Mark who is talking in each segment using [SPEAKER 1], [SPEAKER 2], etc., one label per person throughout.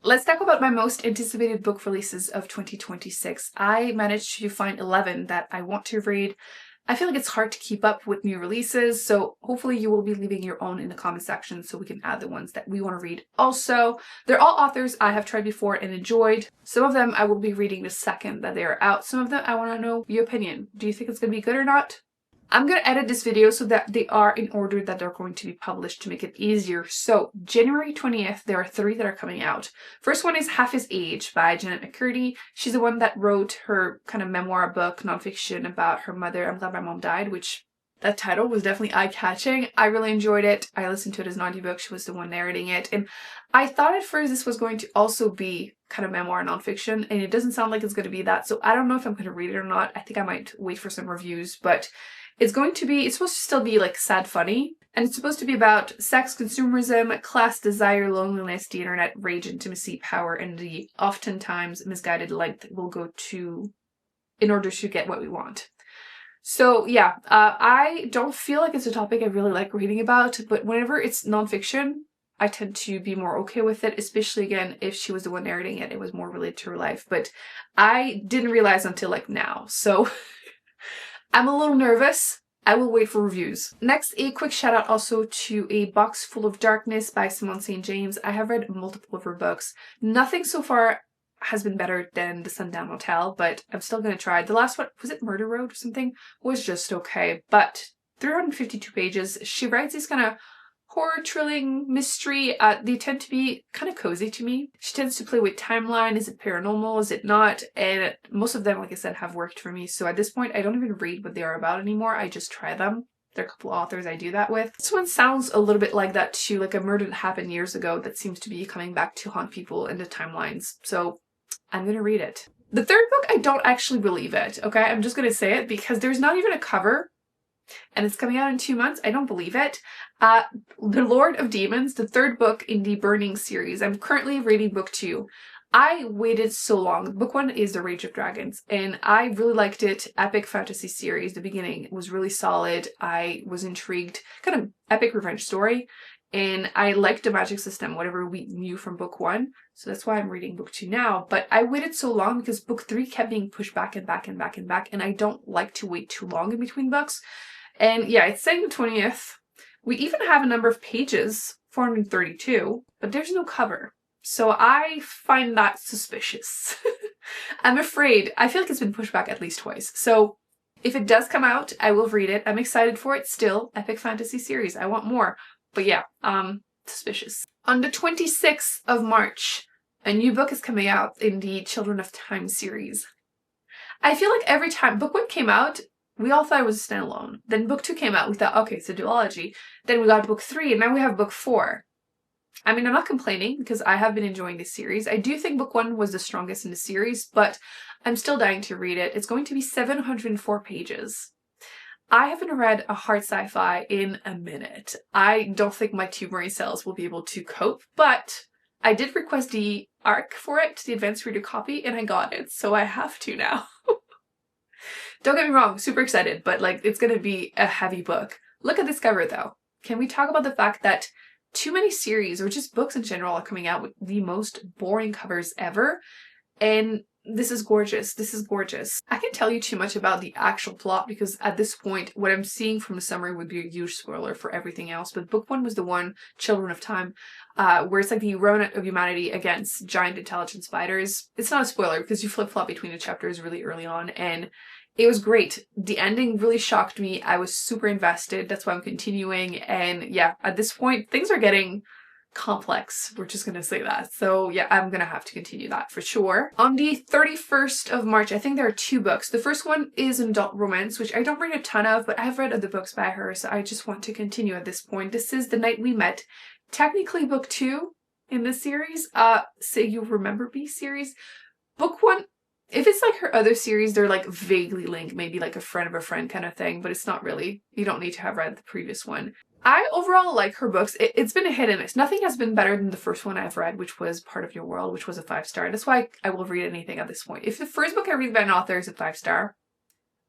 [SPEAKER 1] Let's talk about my most anticipated book releases of 2026. I managed to find 11 that I want to read. I feel like it's hard to keep up with new releases, so hopefully you will be leaving your own in the comment section so we can add the ones that we want to read. Also, they're all authors I have tried before and enjoyed. Some of them I will be reading the second that they are out. Some of them I want to know your opinion. Do you think it's going to be good or not? I'm going to edit this video so that they are in order that they're going to be published to make it easier. So January 20th, there are 3 that are coming out. First one is Half His Age by Janet McCurdy. She's the one that wrote her kind of memoir book, nonfiction about her mother, I'm Glad My Mom Died, which that title was definitely eye-catching. I really enjoyed it. I listened to it as an audiobook. She was the one narrating it. And I thought at first this was going to also be kind of memoir nonfiction, and it doesn't sound like it's going to be that. So I don't know if I'm going to read it or not. I think I might wait for some reviews, but it's supposed to still be like sad funny, and it's supposed to be about sex, consumerism, class, desire, loneliness, the internet, rage, intimacy, power, and the oftentimes misguided length we'll go to in order to get what we want. So yeah, I don't feel like it's a topic I really like reading about, but whenever it's nonfiction, I tend to be more okay with it, especially again, if she was the one narrating it, it was more related to her life, but I didn't realize until like now, so I'm a little nervous. I will wait for reviews. Next, a quick shout out also to A Box Full of Darkness by Simone St. James. I have read multiple of her books. Nothing so far has been better than The Sundown Hotel, but I'm still gonna try. The last one, was it Murder Road or something? Was just okay, but 352 pages. She writes these kind of horror, thrilling, mystery. They tend to be kind of cozy to me. She tends to play with timeline. Is it paranormal? Is it not? And most of them, like I said, have worked for me. So at this point, I don't even read what they are about anymore. I just try them. There are a couple of authors I do that with. This one sounds a little bit like that too, like a murder that happened years ago that seems to be coming back to haunt people in the timelines. So I'm gonna read it. The third book, I don't actually believe it, okay? I'm just gonna say it because there's not even a cover. And it's coming out in 2 months. I don't believe it. The Lord of Demons, the third book in the Burning series. I'm currently reading book 2. I waited so long. Book 1 is The Rage of Dragons, and I really liked it. Epic fantasy series. The beginning was really solid. I was intrigued. Kind of epic revenge story. And I liked the magic system, whatever we knew from book 1. So that's why I'm reading book 2 now. But I waited so long because book 3 kept being pushed back and back and back and back. And I don't like to wait too long in between books. And yeah, it's saying the 20th. We even have a number of pages, 432, but there's no cover. So I find that suspicious. I'm afraid. I feel like it's been pushed back at least twice. So if it does come out, I will read it. I'm excited for it still. Epic fantasy series. I want more. But yeah, suspicious. On the 26th of March, a new book is coming out in the Children of Time series. I feel like every time book 1 came out, we all thought it was a standalone. Then book 2 came out. We thought, okay, it's a duology. Then we got book 3, and now we have book 4. I mean, I'm not complaining because I have been enjoying this series. I do think book 1 was the strongest in the series, but I'm still dying to read it. It's going to be 704 pages. I haven't read a hard sci-fi in a minute. I don't think my 2 brain cells will be able to cope, but I did request the ARC for it, the advanced reader copy, and I got it, so I have to now. Don't get me wrong, super excited, but like it's gonna be a heavy book. Look at this cover though. Can we talk about the fact that too many series or just books in general are coming out with the most boring covers ever? And this is gorgeous. This is gorgeous. I can't tell you too much about the actual plot because at this point, what I'm seeing from the summary would be a huge spoiler for everything else. But book 1 was the one, Children of Time, where it's like the remnant of humanity against giant intelligent spiders. It's not a spoiler because you flip-flop between the chapters really early on, and it was great. The ending really shocked me. I was super invested. That's why I'm continuing. And yeah, at this point, things are getting complex. We're just gonna say that. So yeah, I'm gonna have to continue that for sure. On the 31st of March, I think there are 2 books. The first one is an adult romance, which I don't read a ton of, but I've read other books by her, so I just want to continue at this point. This is The Night We Met. Technically book 2 in this series. Say You Remember Me series. Book 1, if it's like her other series, they're like vaguely linked, maybe like a friend of a friend kind of thing, but it's not really. You don't need to have read the previous one. I overall like her books. It's been a hit and miss. Nothing has been better than the first one I've read, which was Part of Your World, which was a 5-star. That's why I will read anything at this point. If the first book I read by an author is a 5-star,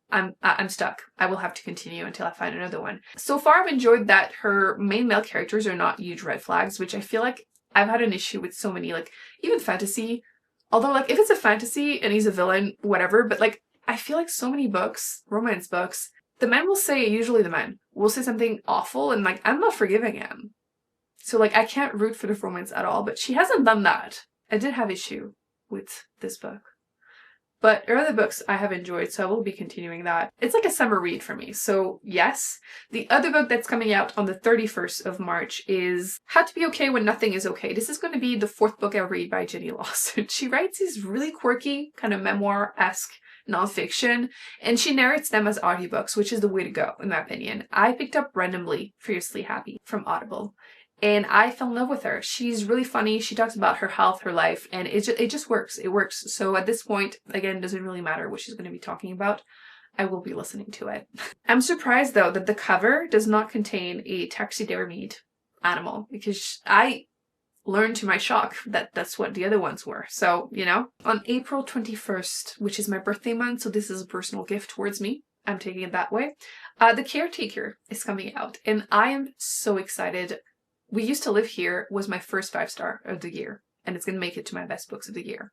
[SPEAKER 1] I'm stuck. I will have to continue until I find another one. So far I've enjoyed that her main male characters are not huge red flags, which I feel like I've had an issue with so many, like, even fantasy. Although, like, if it's a fantasy and he's a villain, whatever, but, like, I feel like so many books, romance books, the men will say, usually the men, will say something awful, and, like, I'm not forgiving him. So, like, I can't root for the romance at all, but she hasn't done that. I did have issue with this book. But her other books I have enjoyed, so I will be continuing that. It's like a summer read for me, so yes. The other book that's coming out on the 31st of March is How to Be Okay When Nothing Is Okay. This is going to be the 4th book I read by Jenny Lawson. She writes these really quirky, kind of memoir-esque nonfiction, and she narrates them as audiobooks, which is the way to go, in my opinion. I picked up Randomly, Fiercely Happy from Audible, and I fell in love with her. She's really funny. She talks about her health, her life, and it just works. It works. So at this point, again, it doesn't really matter what she's going to be talking about. I will be listening to it. I'm surprised, though, that the cover does not contain a taxidermied animal, because I learned to my shock that that's what the other ones were. So, you know, on April 21st, which is my birthday month, so this is a personal gift towards me. I'm taking it that way. The Caretaker is coming out, and I am so excited. We Used to Live Here was my first 5-star of the year, and it's going to make it to my best books of the year.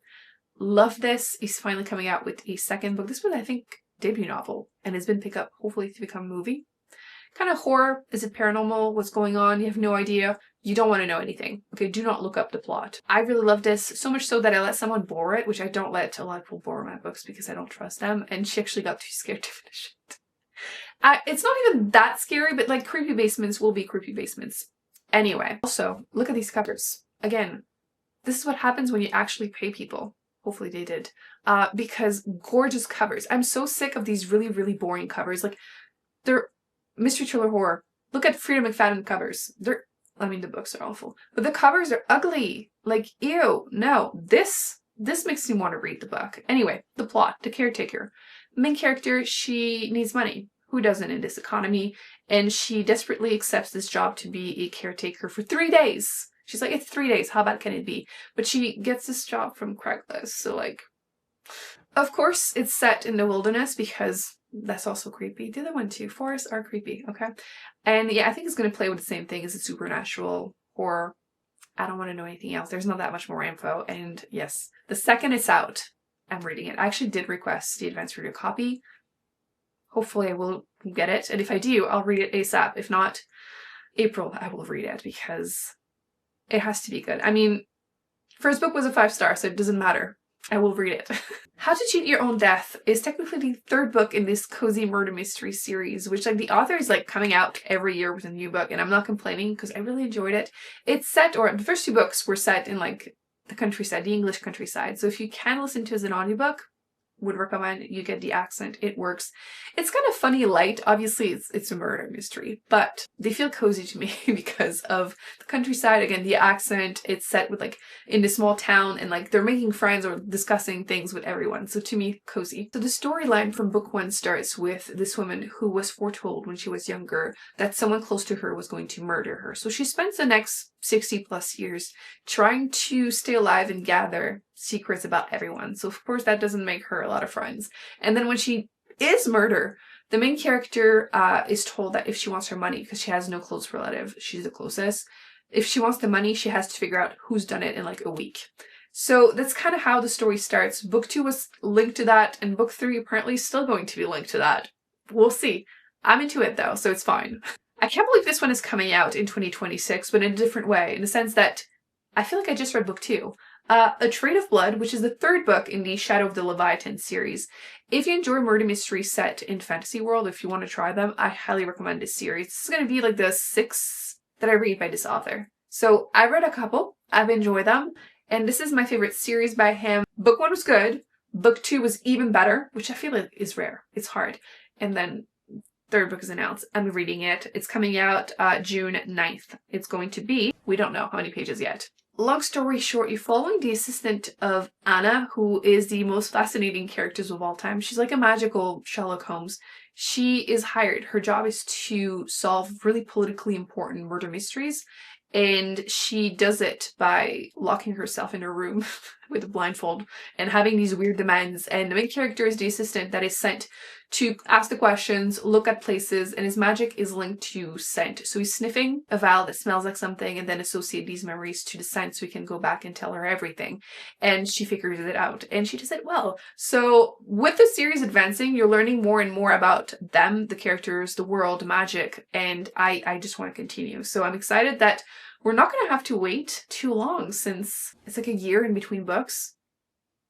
[SPEAKER 1] Love this. He's finally coming out with a second book. This was, I think, debut novel, and it's been picked up hopefully to become a movie. Kind of horror. Is it paranormal? What's going on? You have no idea. You don't want to know anything. Okay, do not look up the plot. I really love this, so much so that I let someone borrow it, which I don't let a lot of people borrow my books because I don't trust them, and she actually got too scared to finish it. It's not even that scary, but like creepy basements will be creepy basements. Anyway, also, look at these covers. Again, this is what happens when you actually pay people. Hopefully they did. Because gorgeous covers. I'm so sick of these really, really boring covers. Like, they're mystery thriller horror. Look at Frida McFadden covers. I mean, the books are awful. But the covers are ugly. Like, ew. No. This makes me want to read the book. Anyway, the plot. The Caretaker. Main character, she needs money. Who doesn't in this economy? And she desperately accepts this job to be a caretaker for 3 days. She's like, it's 3 days. How bad can it be? But she gets this job from Craigslist. So, like, of course, it's set in the wilderness because that's also creepy. The other one too. Forests are creepy. Okay. And yeah, I think it's going to play with the same thing as a supernatural horror. I don't want to know anything else. There's not that much more info. And yes, the second it's out, I'm reading it. I actually did request the advanced reader copy. Hopefully I will get it, and if I do, I'll read it ASAP. If not, April, I will read it because it has to be good. I mean, first book was a 5-star, so it doesn't matter. I will read it. How to Cheat Your Own Death is technically the 3rd book in this cozy murder mystery series, which, like, the author is, like, coming out every year with a new book, and I'm not complaining because I really enjoyed it. It's set, or the first 2 books were set in, like, the countryside, the English countryside, so if you can listen to it as an audiobook, would recommend. You get the accent. It works. It's kind of funny light. Obviously, it's a murder mystery, but they feel cozy to me because of the countryside. Again, the accent. It's set with, like, in this small town, and, like, they're making friends or discussing things with everyone. So to me, cozy. So the storyline from book 1 starts with this woman who was foretold when she was younger that someone close to her was going to murder her. So she spends the next 60 plus years trying to stay alive and gather secrets about everyone. So of course that doesn't make her a lot of friends. And then when she is murdered, the main character is told that if she wants her money, because she has no close relative, she's the closest, if she wants the money, she has to figure out who's done it in like a week. So that's kind of how the story starts. Book 2 was linked to that, and book 3 apparently is still going to be linked to that. We'll see. I'm into it though, so it's fine. I can't believe this one is coming out in 2026, but in a different way, in the sense that I feel like I just read book 2. A Trade of Blood, which is the 3rd book in the Shadow of the Leviathan series. If you enjoy murder mysteries set in fantasy world, if you want to try them, I highly recommend this series. This is going to be like the 6th that I read by this author. So I read a couple, I've enjoyed them, and this is my favorite series by him. Book 1 was good, book 2 was even better, which I feel like is rare. It's hard. And then 3rd book is announced. I'm reading it. It's coming out June 9th. It's going to be, we don't know how many pages yet. Long story short, you're following the assistant of Anna, who is the most fascinating characters of all time. She's like a magical Sherlock Holmes. She is hired. Her job is to solve really politically important murder mysteries, and she does it by locking herself in her room with a blindfold and having these weird demands. And the main character is the assistant that is sent to ask the questions, look at places, and his magic is linked to scent. So he's sniffing a vial that smells like something and then associate these memories to the scent so he can go back and tell her everything. And she figures it out, and she does it well. So with the series advancing, you're learning more and more about them, the characters, the world, magic, and I just want to continue. So I'm excited that we're not going to have to wait too long, since it's like a year in between books.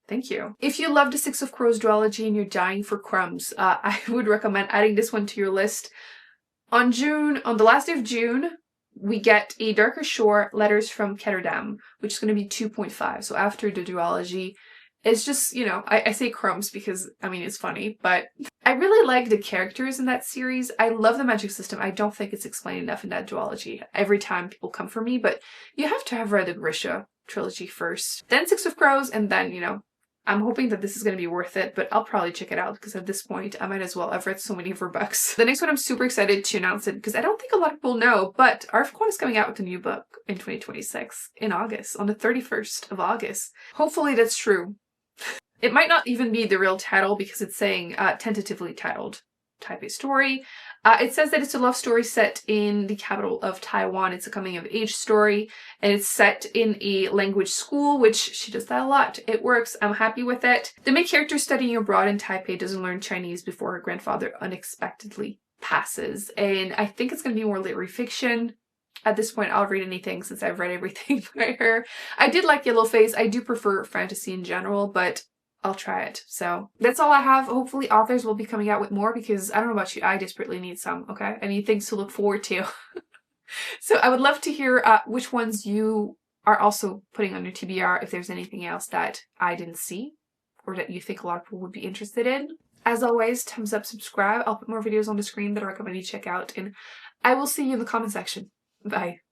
[SPEAKER 1] Thank you. If you love the Six of Crows duology and you're dying for crumbs, I would recommend adding this one to your list. On the last day of June, we get A Darker Shore, Letters from Ketterdam, which is going to be 2.5. So after the duology, it's just, you know, I say crumbs because, I mean, it's funny, but I really like the characters in that series. I love the magic system. I don't think it's explained enough in that duology. Every time people come for me, but you have to have read the Grisha trilogy first, then Six of Crows, and then, you know, I'm hoping that this is going to be worth it, but I'll probably check it out because at this point I might as well. I've read so many of her books. The next one, I'm super excited to announce it because I don't think a lot of people know, but Arf Kwon is coming out with a new book in 2026 in August, on the 31st of August. Hopefully that's true. It might not even be the real title because it's saying tentatively titled Type A Story. It says that it's a love story set in the capital of Taiwan. It's a coming of age story, and it's set in a language school, which she does that a lot. It works. I'm happy with it. The main character studying abroad in Taipei doesn't learn Chinese before her grandfather unexpectedly passes, and I think it's going to be more literary fiction. At this point, I'll read anything since I've read everything by her. I did like Yellowface. I do prefer fantasy in general, but I'll try it. So that's all I have. Hopefully authors will be coming out with more because I don't know about you, I desperately need some, okay? I need things to look forward to. So I would love to hear which ones you are also putting on your TBR, if there's anything else that I didn't see or that you think a lot of people would be interested in. As always, thumbs up, subscribe. I'll put more videos on the screen that I recommend you check out, and I will see you in the comment section. Bye.